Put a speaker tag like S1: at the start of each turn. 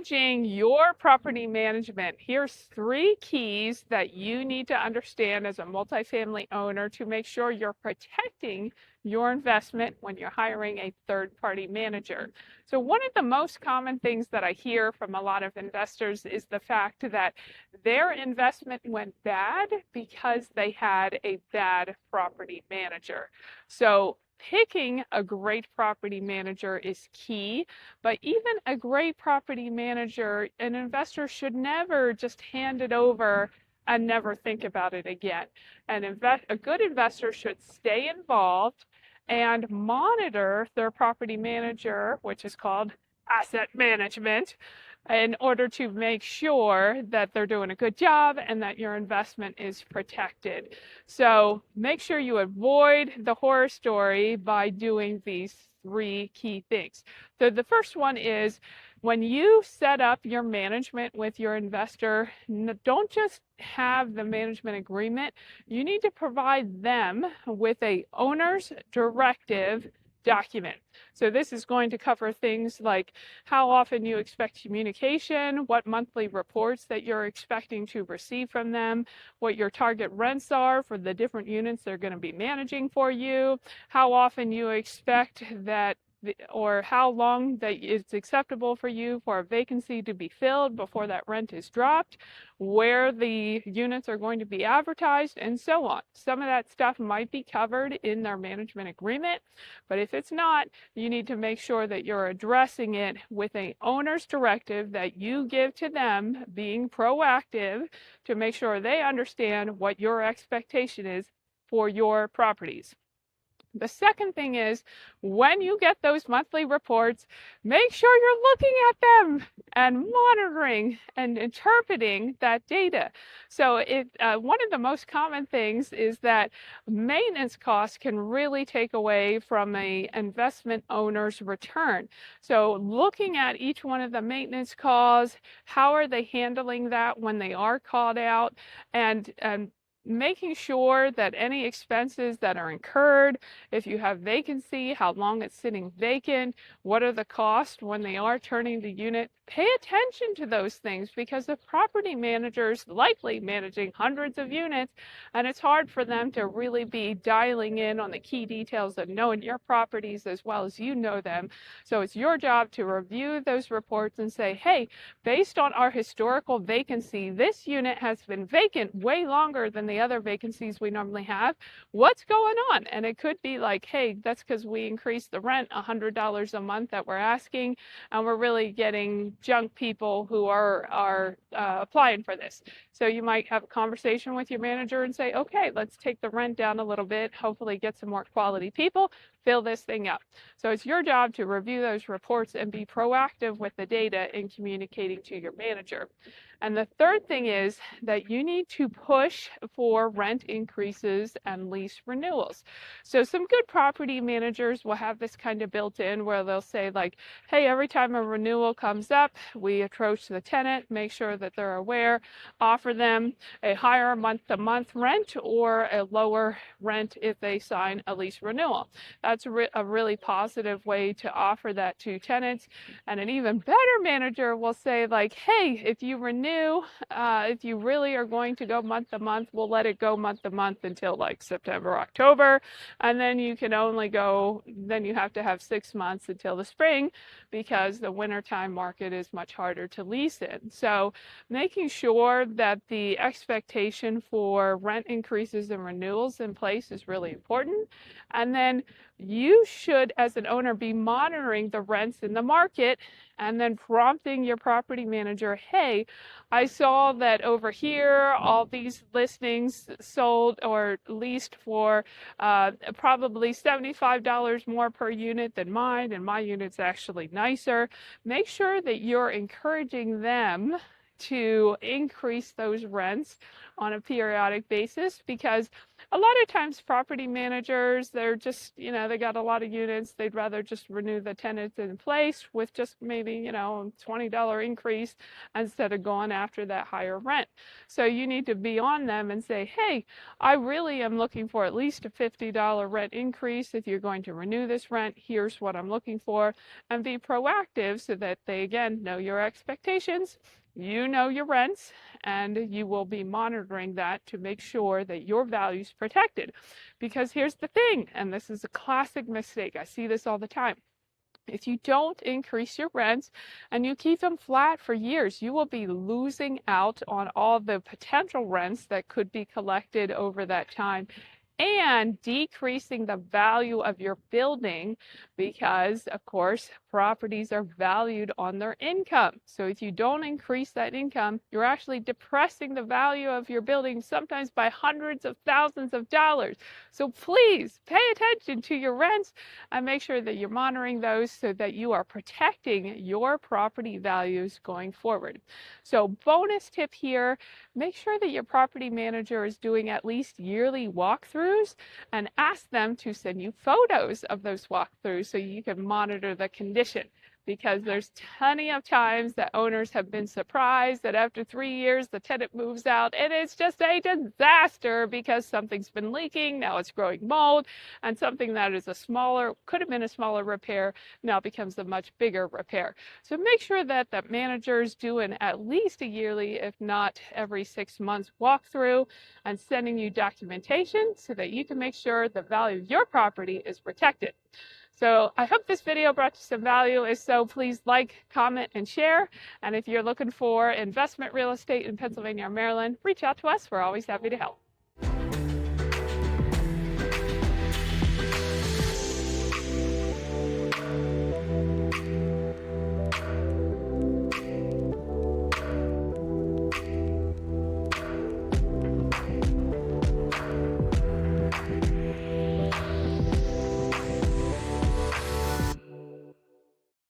S1: managing your property management, here's 3 keys that you need to understand as a multifamily owner to make sure you're protecting your investment when you're hiring a third-party manager. So one of the most common things that I hear from a lot of investors is the fact that their investment went bad because they had a bad property manager. So picking a great property manager is key, but even a great property manager, an investor should never just hand it over and never think about it again. A good investor should stay involved and monitor their property manager, which is called asset management, in order to make sure that they're doing a good job and that your investment is protected. So make sure you avoid the horror story by doing these 3 key things. So the first one is when you set up your management with your investor, don't just have the management agreement. You need to provide them with a owner's directive document. So this is going to cover things like how often you expect communication, what monthly reports that you're expecting to receive from them, what your target rents are for the different units they're going to be managing for you, how often you expect that or how long that it's acceptable for you for a vacancy to be filled before that rent is dropped, where the units are going to be advertised, and so on. Some of that stuff might be covered in their management agreement, but if it's not, you need to make sure that you're addressing it with an owner's directive that you give to them, being proactive to make sure they understand what your expectation is for your properties. The second thing is when you get those monthly reports, make sure you're looking at them and monitoring and interpreting that data. So one of the most common things is that maintenance costs can really take away from an investment owner's return. So looking at each one of the maintenance calls, how are they handling that when they are called out, and making sure that any expenses that are incurred, if you have vacancy, how long it's sitting vacant, what are the costs when they are turning the unit. Pay attention to those things because the property manager's likely managing hundreds of units, and it's hard for them to really be dialing in on the key details of knowing your properties as well as you know them. So it's your job to review those reports and say, hey, based on our historical vacancy, this unit has been vacant way longer than the other vacancies we normally have. What's going on? And it could be like, hey, that's because we increased the rent $100 a month that we're asking, and we're really getting junk people who are applying for this. So you might have a conversation with your manager and say, okay, let's take the rent down a little bit, hopefully get some more quality people, fill this thing up. So it's your job to review those reports and be proactive with the data in communicating to your manager. And the third thing is that you need to push for rent increases and lease renewals. So some good property managers will have this kind of built in where they'll say like, hey, every time a renewal comes up, we approach the tenant, make sure that they're aware, offer them a higher month-to-month rent or a lower rent if they sign a lease renewal. That's a really positive way to offer that to tenants. And an even better manager will say like, hey, if you renew, if you really are going to go month to month, we'll let it go month to month until like September, October, and then you can only go, then you have to have 6 months until the spring because the wintertime market is much harder to lease in. So making sure that the expectation for rent increases and renewals in place is really important. And then you should, as an owner, be monitoring the rents in the market and then prompting your property manager, hey, I saw that over here, all these listings sold or leased for probably $75 more per unit than mine, and my unit's actually nicer. Make sure that you're encouraging them to increase those rents on a periodic basis, because a lot of times property managers, they're just, they got a lot of units. They'd rather just renew the tenants in place with just maybe, $20 increase instead of going after that higher rent. So you need to be on them and say, hey, I really am looking for at least a $50 rent increase. If you're going to renew this rent, here's what I'm looking for, and be proactive so that they, again, know your expectations. You know your rents, and you will be monitoring that to make sure that your value is protected. Because here's the thing, and this is a classic mistake. I see this all the time. If you don't increase your rents and you keep them flat for years, you will be losing out on all the potential rents that could be collected over that time, and decreasing the value of your building, because, of course, properties are valued on their income. So if you don't increase that income, you're actually depressing the value of your building, sometimes by hundreds of thousands of dollars. So please pay attention to your rents and make sure that you're monitoring those so that you are protecting your property values going forward. So bonus tip here, make sure that your property manager is doing at least yearly walkthroughs, and ask them to send you photos of those walkthroughs so you can monitor the condition. Because there's plenty of times that owners have been surprised that after 3 years the tenant moves out and it's just a disaster because something's been leaking, now it's growing mold, and something that is could have been a smaller repair now becomes a much bigger repair. So make sure that the manager's doing at least a yearly, if not every 6 months, walkthrough and sending you documentation so that you can make sure the value of your property is protected. So I hope this video brought you some value. If so, please like, comment, and share. And if you're looking for investment real estate in Pennsylvania or Maryland, reach out to us. We're always happy to help.